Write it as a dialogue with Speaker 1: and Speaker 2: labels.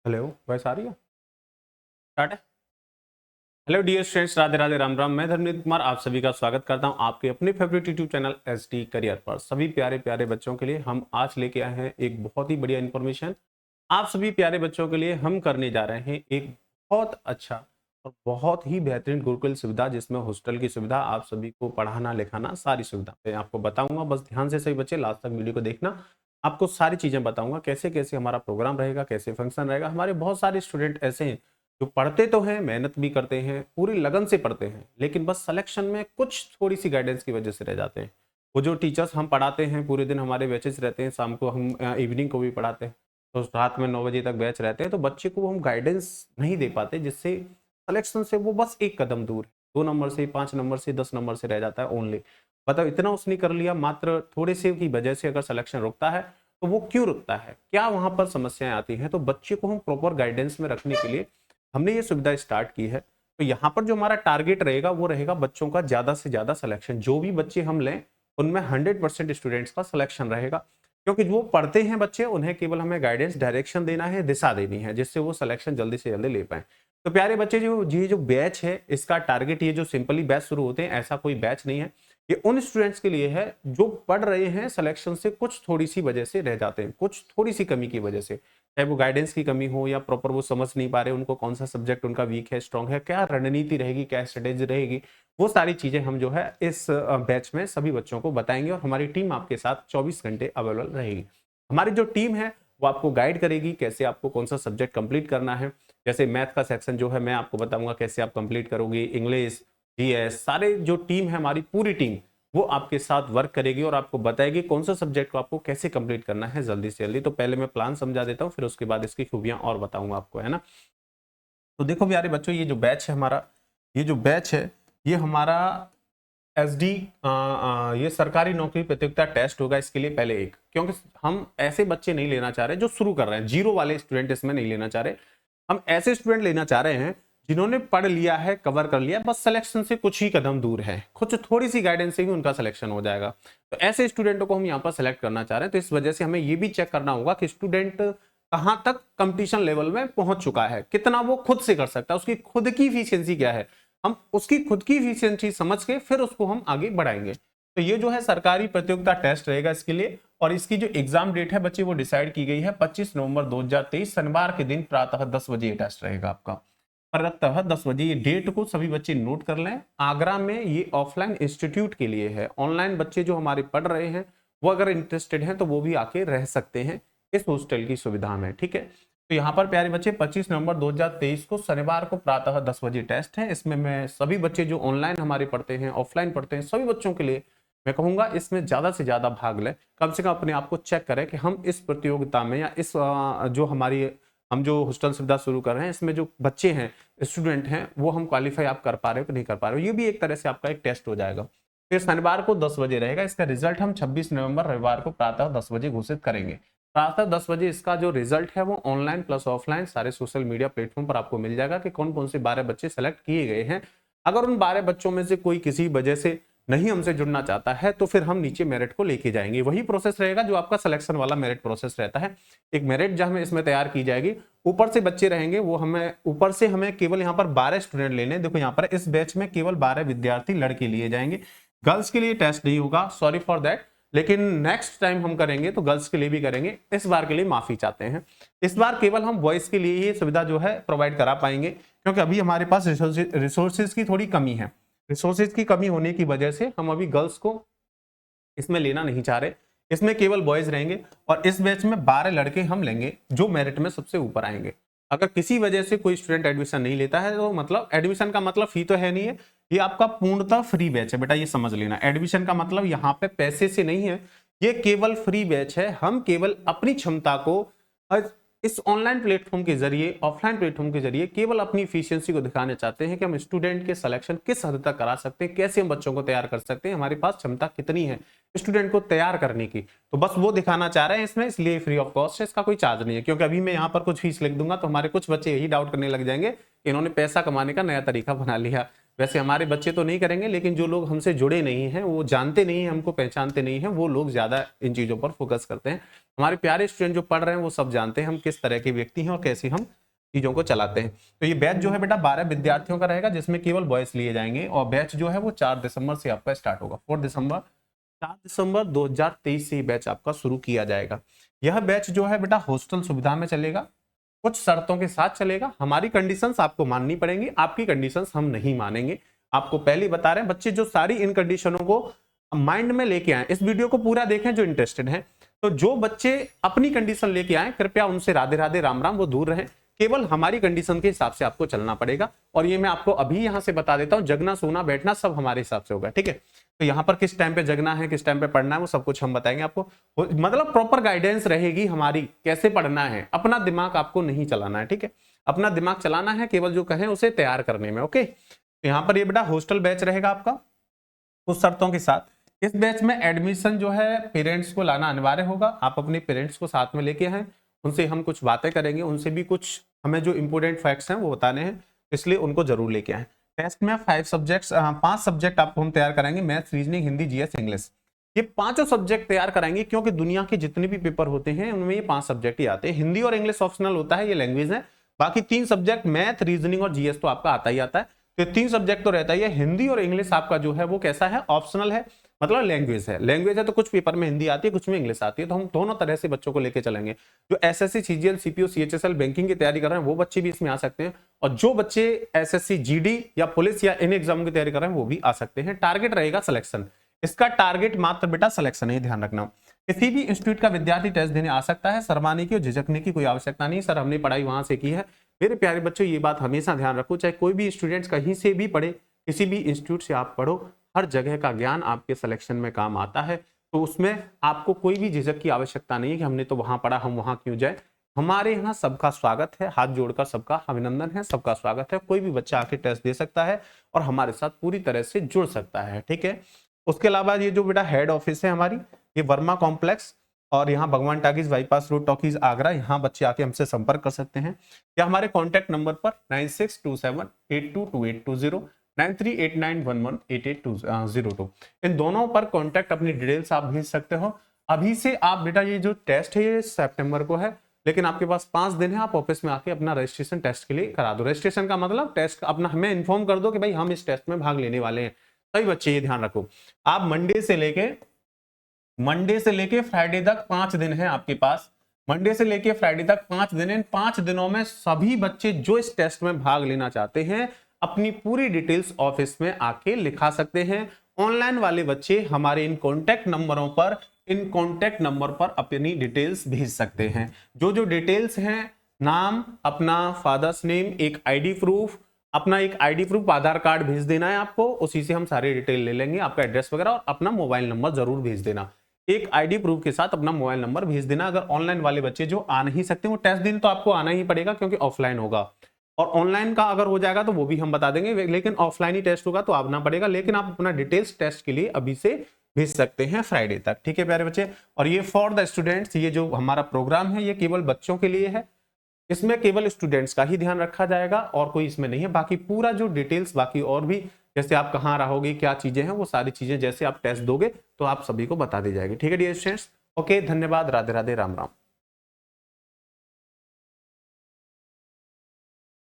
Speaker 1: Hello, voice आ रही है? Start है। Hello dear students, Radhe Radhe, Ram Ram. मैं धर्मनीत कुमार आप सभी का स्वागत करता हूं आपके अपने favourite YouTube channel ST career पर। सभी प्यारे प्यारे बच्चों के लिए हम आज लेके आए हैं एक बहुत ही बढ़िया इन्फॉर्मेशन। आप सभी प्यारे बच्चों के लिए हम करने जा रहे हैं एक बहुत अच्छा और बहुत ही बेहतरीन गुरुकुल सुविधा, जिसमें हॉस्टल की सुविधा, आप सभी को पढ़ाना लिखाना सारी सुविधा मैं आपको बताऊंगा। बस ध्यान से सभी बच्चे लास्ट तक वीडियो को देखना। आपको सारी चीजें बताऊंगा, कैसे कैसे हमारा प्रोग्राम रहेगा, कैसे फंक्शन रहेगा। हमारे बहुत सारे स्टूडेंट ऐसे हैं जो पढ़ते तो हैं, मेहनत भी करते हैं, पूरी लगन से पढ़ते हैं, लेकिन बस सिलेक्शन में कुछ थोड़ी सी गाइडेंस की वजह से रह जाते हैं। वो जो टीचर्स हम पढ़ाते हैं, पूरे दिन हमारे बैचेस रहते हैं, शाम को हम इवनिंग को भी पढ़ाते हैं, तो रात में 9 बजे तक बैच रहते हैं, तो बच्चे को हम गाइडेंस नहीं दे पाते, जिससे सिलेक्शन से वो बस एक कदम दूर है। 2 नंबर से, 5 नंबर से, 10 नंबर से रह जाता है ओनली। बताओ, इतना उसने कर लिया, मात्र थोड़े से की वजह से अगर सिलेक्शन रुकता है तो वो क्यों रुकता है, क्या वहां पर समस्याएं आती हैं। तो बच्चे को हम प्रॉपर गाइडेंस में रखने के लिए हमने ये सुविधा स्टार्ट की है। तो यहाँ पर जो हमारा टारगेट रहेगा वो रहेगा बच्चों का ज्यादा से ज्यादा सिलेक्शन। जो भी बच्चे हम लें उनमें 100% स्टूडेंट्स का सिलेक्शन रहेगा, क्योंकि जो पढ़ते हैं बच्चे, उन्हें केवल हमें गाइडेंस, डायरेक्शन देना है, दिशा देनी है, जिससे वो सिलेक्शन जल्दी से जल्दी ले पाए। तो प्यारे बच्चे, जो बैच है, इसका टारगेट, ये जो सिंपली बैच शुरू होते हैं, ऐसा कोई बैच नहीं है। ये उन स्टूडेंट्स के लिए है जो पढ़ रहे हैं, सिलेक्शन से कुछ थोड़ी सी वजह से रह जाते हैं, कुछ थोड़ी सी कमी की वजह से, चाहे वो गाइडेंस की कमी हो या प्रॉपर वो समझ नहीं पा रहे उनको कौन सा सब्जेक्ट उनका वीक है, स्ट्रांग है, क्या रणनीति रहेगी, क्या स्ट्रेटेजी रहेगी। वो सारी चीजें हम जो है इस बैच में सभी बच्चों को बताएंगे, और हमारी टीम आपके साथ 24 घंटे अवेलेबल रहेगी। हमारी जो टीम है वो आपको गाइड करेगी कैसे आपको कौन सा सब्जेक्ट कंप्लीट करना है। जैसे मैथ का सेक्शन जो है मैं आपको बताऊंगा कैसे आप कंप्लीट करोगे, इंग्लिश, जीएस, सारे जो टीम है हमारी पूरी टीम, वो आपके साथ वर्क करेगी और आपको बताएगी कौन सा सब्जेक्ट को आपको कैसे कंप्लीट करना है जल्दी से जल्दी। तो पहले मैं प्लान समझा देता हूँ, फिर उसके बाद इसकी खूबियां और बताऊंगा आपको, है ना। तो देखो प्यारे बच्चों, ये जो बैच है हमारा, ये जो बैच है, ये हमारा एसडी, ये सरकारी नौकरी प्रतियोगिता टेस्ट होगा। इसके लिए पहले एक, क्योंकि हम ऐसे बच्चे नहीं लेना चाह रहे जो शुरू कर रहे हैं, जीरो वाले स्टूडेंट इसमें नहीं लेना चाह रहे। हम ऐसे स्टूडेंट लेना चाह रहे हैं जिन्होंने पढ़ लिया है, कवर कर लिया, बस सिलेक्शन से कुछ ही कदम दूर है, कुछ थोड़ी सी गाइडेंस से ही उनका सिलेक्शन हो जाएगा। तो ऐसे स्टूडेंटों को हम यहाँ पर सिलेक्ट करना चाह रहे हैं। तो इस वजह से हमें ये भी चेक करना होगा कि स्टूडेंट कहाँ तक कंपटीशन लेवल में पहुंच चुका है, कितना वो खुद से कर सकता है, उसकी खुद की इफिशियंसी क्या है। हम उसकी खुद की इफिशियंसी समझ के फिर उसको हम आगे बढ़ाएंगे। तो ये जो है सरकारी प्रतियोगिता टेस्ट रहेगा इसके लिए, और इसकी जो एग्जाम डेट है बच्चे वो डिसाइड की गई है 25 नवंबर 2023 शनिवार के दिन प्रातः 10 बजे ये टेस्ट रहेगा आपका। प्रातः 10 बजे, ये डेट को सभी बच्चे नोट कर लें। आगरा में ये ऑफलाइन इंस्टीट्यूट के लिए है। ऑनलाइन बच्चे जो हमारे पढ़ रहे हैं वो अगर इंटरेस्टेड हैं तो वो भी आके रह सकते हैं इस हॉस्टल की सुविधा में, ठीक है। तो यहाँ पर प्यारे बच्चे 25 नवंबर 2023 को शनिवार को प्रातः 10 बजे टेस्ट है। इसमें मैं सभी बच्चे जो ऑनलाइन हमारे पढ़ते हैं, ऑफलाइन पढ़ते हैं, सभी बच्चों के लिए मैं कहूंगा इसमें ज्यादा से ज्यादा भाग लें। कम से कम अपने आप को चेक करें कि हम इस प्रतियोगिता में या इस जो हमारी, हम जो हॉस्टल सुविधा शुरू कर रहे हैं, इसमें जो बच्चे हैं, स्टूडेंट हैं, वो हम क्वालिफाई आप कर पा रहे हो कि नहीं कर पा रहे हो। ये भी एक तरह से आपका एक टेस्ट हो जाएगा। फिर शनिवार को 10 बजे रहेगा। इसका रिजल्ट हम 26 नवंबर रविवार को प्रातः 10 बजे घोषित करेंगे। प्रातः 10 बजे इसका जो रिजल्ट है वो ऑनलाइन प्लस ऑफलाइन सारे सोशल मीडिया प्लेटफॉर्म पर आपको मिल जाएगा कि कौन कौन से 12 बच्चे सेलेक्ट किए गए हैं। अगर उन 12 बच्चों में से कोई किसी वजह से नहीं हमसे जुड़ना चाहता है तो फिर हम नीचे मेरिट को लेके जाएंगे। वही प्रोसेस रहेगा जो आपका सिलेक्शन वाला मेरिट प्रोसेस रहता है। एक मेरिट जो हमें इसमें तैयार की जाएगी, ऊपर से बच्चे रहेंगे, वो हमें ऊपर से हमें केवल यहाँ पर 12 स्टूडेंट लेने। देखो यहाँ पर इस बैच में केवल 12 विद्यार्थी लड़के लिए जाएंगे, गर्ल्स के लिए टेस्ट नहीं होगा, सॉरी फॉर दैट। लेकिन नेक्स्ट टाइम हम करेंगे तो गर्ल्स के लिए भी करेंगे। इस बार के लिए माफी चाहते हैं। इस बार केवल हम बॉयज के लिए ये सुविधा जो है प्रोवाइड करा पाएंगे, क्योंकि अभी हमारे पास रिसोर्सेज की थोड़ी कमी है। रिसोर्सेज की कमी होने की वजह से हम अभी गर्ल्स को इसमें लेना नहीं चाह रहे। इसमें केवल बॉयज रहेंगे, और इस बैच में 12 लड़के हम लेंगे जो मेरिट में सबसे ऊपर आएंगे। अगर किसी वजह से कोई स्टूडेंट एडमिशन नहीं लेता है तो मतलब एडमिशन का मतलब फी तो है नहीं है, ये आपका पूर्णतः फ्री बैच है बेटा, ये समझ लेना। एडमिशन का मतलब यहाँ पे पैसे से नहीं है, ये केवल फ्री बैच है। हम केवल अपनी क्षमता को इस ऑनलाइन प्लेटफॉर्म के जरिए, ऑफलाइन प्लेटफॉर्म के जरिए केवल अपनी इफिशियंसी को दिखाना चाहते हैं कि हम स्टूडेंट के सिलेक्शन किस हद तक करा सकते हैं, कैसे हम बच्चों को तैयार कर सकते हैं, हमारे पास क्षमता कितनी है स्टूडेंट को तैयार करने की। तो बस वो दिखाना चाह रहे हैं इसमें, इसलिए फ्री ऑफ कॉस्ट है, इसका कोई चार्ज नहीं है। क्योंकि अभी मैं यहाँ पर कुछ फीस लिख दूंगा तो हमारे कुछ बच्चे यही डाउट करने लग जाएंगे कि इन्होंने पैसा कमाने का नया तरीका बना लिया। वैसे हमारे बच्चे तो नहीं करेंगे, लेकिन जो लोग हमसे जुड़े नहीं हैं, वो जानते नहीं हैं, हमको पहचानते नहीं हैं, वो लोग ज्यादा इन चीजों पर फोकस करते हैं। हमारे प्यारे स्टूडेंट जो पढ़ रहे हैं वो सब जानते हैं हम किस तरह के व्यक्ति हैं और कैसे हम चीजों को चलाते हैं। तो ये बैच जो है बेटा 12 विद्यार्थियों का रहेगा, जिसमें केवल बॉयज लिए जाएंगे, और बैच जो है वो 4 दिसंबर से आपका स्टार्ट होगा। 4 दिसंबर 2023 से बैच आपका शुरू किया जाएगा। यह बैच जो है बेटा हॉस्टल सुविधा में चलेगा, कुछ शर्तों के साथ चलेगा। हमारी कंडीशंस आपको माननी पड़ेंगी, आपकी कंडीशंस हम नहीं मानेंगे। आपको पहले बता रहे हैं, बच्चे जो सारी इन कंडीशनों को माइंड में लेके आए, इस वीडियो को पूरा देखें जो इंटरेस्टेड हैं। तो जो बच्चे अपनी कंडीशन लेके आए, कृपया उनसे राधे राधे राम राम, वो दूर रहें। केवल हमारी कंडीशन के हिसाब से आपको चलना पड़ेगा। और ये मैं आपको अभी यहां से बता देता हूं, जगना सोना बैठना सब हमारे हिसाब से होगा, ठीक है। तो यहाँ पर किस टाइम पे जगना है, किस टाइम पे पढ़ना है, वो सब कुछ हम बताएंगे आपको। मतलब प्रॉपर गाइडेंस रहेगी हमारी, कैसे पढ़ना है। अपना दिमाग आपको नहीं चलाना है, ठीक है। अपना दिमाग चलाना है केवल जो कहें उसे तैयार करने में, ओके। तो यहाँ पर ये बेटा हॉस्टल बैच रहेगा आपका कुछ शर्तों के साथ। इस बैच में एडमिशन जो है पेरेंट्स को लाना अनिवार्य होगा। आप अपने पेरेंट्स को साथ में लेके आए, उनसे हम कुछ बातें करेंगे, उनसे भी कुछ हमें जो इंपोर्टेंट फैक्ट्स हैं वो बताने हैं, इसलिए उनको जरूर लेके आए। टेस्ट में 5 सब्जेक्ट आपको हम तैयार कराएंगे, maths, reasoning, Hindi, GS, English. ये 5 सब्जेक्ट तैयार कराएंगे, क्योंकि दुनिया के जितने भी पेपर होते हैं उनमें ये 5 सब्जेक्ट ही आते हैं। हिंदी और इंग्लिश ऑप्शनल होता है, ये लैंग्वेज है। बाकी 3 सब्जेक्ट मैथ, रीजनिंग और जीएस तो आपका आता ही आता है। तो 3 सब्जेक्ट तो रहता ही है। हिंदी और इंग्लिश आपका जो है वो कैसा है, ऑप्शनल है, मतलब लैंग्वेज है। लैंग्वेज है तो कुछ पेपर में हिंदी आती है, कुछ में इंग्लिश आती है। तो हम दोनों तरह से बच्चों को लेके चलेंगे। जो SSC, CGL, CPO, CHSL, banking की तैयारी कर रहे हैं वो बच्चे भी इसमें आ सकते हैं, और जो बच्चे एसएससी, जीडी या पुलिस या इन एग्जाम की तैयारी कर रहे हैं वो भी आ सकते हैं। टारगेट रहेगा सिलेक्शन। इसका टारगेट मात्र बेटा सिलेक्शन है, ध्यान रखना। किसी भी इंस्टीट्यूट का विद्यार्थी टेस्ट देने आ सकता है, शर्माने की और झिझकने की कोई आवश्यकता नहीं। सर हमने पढ़ाई वहां से की है। मेरे प्यारे बच्चों, ये बात हमेशा ध्यान रखो, चाहे कोई भी स्टूडेंट्स कहीं से भी पढ़े, किसी भी इंस्टीट्यूट से आप पढ़ो, हर जगह का ज्ञान आपके सिलेक्शन में काम आता है। तो उसमें आपको कोई भी झिझक की आवश्यकता नहीं है कि हमने तो वहां पढ़ा, हम वहां क्यों जाए। हमारे यहाँ सबका स्वागत है, हाथ जोड़कर सबका अभिनंदन है, सबका स्वागत है। कोई भी बच्चा आके टेस्ट दे सकता है और हमारे साथ पूरी तरह से जुड़ सकता है, ठीक है। उसके अलावा ये जो बेटा हेड ऑफिस है हमारी, ये वर्मा कॉम्प्लेक्स, और यहाँ भगवान talkies, bypass road, talkies, Agra. यहाँ बच्चे आके हमसे संपर्क कर सकते हैं, या हमारे कॉन्टैक्ट नंबर पर 9627822820, 9389118802। इन दोनों पर कॉन्टैक्ट अपनी डिटेल्स आप भेज सकते हो। अभी से आप बेटा, ये जो टेस्ट है ये सितंबर को है, लेकिन आपके पास 5 दिन है। आप ऑफिस में आके अपना रजिस्ट्रेशन टेस्ट के लिए करा दो। रजिस्ट्रेशन का मतलब टेस्ट अपना हमें इन्फॉर्म कर दो कि भाई हम इस टेस्ट में भाग लेने वाले हैं। सभी बच्चे ये ध्यान रखो, आप मंडे से लेके फ्राइडे तक 5 दिन है आपके पास। मंडे से लेके फ्राइडे तक 5 दिन है। इन 5 दिनों में सभी बच्चे जो इस टेस्ट में भाग लेना चाहते हैं अपनी पूरी डिटेल्स ऑफिस में आके लिखा सकते हैं। ऑनलाइन वाले बच्चे हमारे इन कॉन्टैक्ट नंबर पर अपनी डिटेल्स भेज सकते हैं। जो डिटेल्स हैं, नाम, अपना फादर्स नेम, एक आईडी प्रूफ, आधार कार्ड भेज देना है आपको। उसी से हम सारे डिटेल ले लेंगे, आपका एड्रेस वगैरह, और अपना मोबाइल नंबर जरूर भेज देना। एक आईडी प्रूफ के साथ अपना मोबाइल नंबर भेज देना। अगर ऑनलाइन वाले बच्चे जो आ नहीं सकते, वो टेस्ट दिन तो आपको आना ही पड़ेगा क्योंकि ऑफलाइन होगा, और ऑनलाइन का अगर हो जाएगा तो वो भी हम बता देंगे, लेकिन ऑफलाइन ही टेस्ट होगा तो आना पड़ेगा। लेकिन आप अपना डिटेल्स टेस्ट के लिए अभी से भेज सकते हैं फ्राइडे तक, ठीक है प्यारे बच्चे। और ये फॉर द स्टूडेंट्स, ये जो हमारा प्रोग्राम है ये केवल बच्चों के लिए है। इसमें केवल स्टूडेंट्स का ही ध्यान रखा जाएगा और कोई इसमें नहीं है। बाकी पूरा जो डिटेल्स, बाकी और भी जैसे आप कहाँ रहोगे, क्या चीजें हैं, वो सारी चीजें जैसे आप टेस्ट दोगे तो आप सभी को बता दी जाएगी, ठीक है डियर स्टूडेंट्स। ओके, धन्यवाद, राधे राधे, राम राम।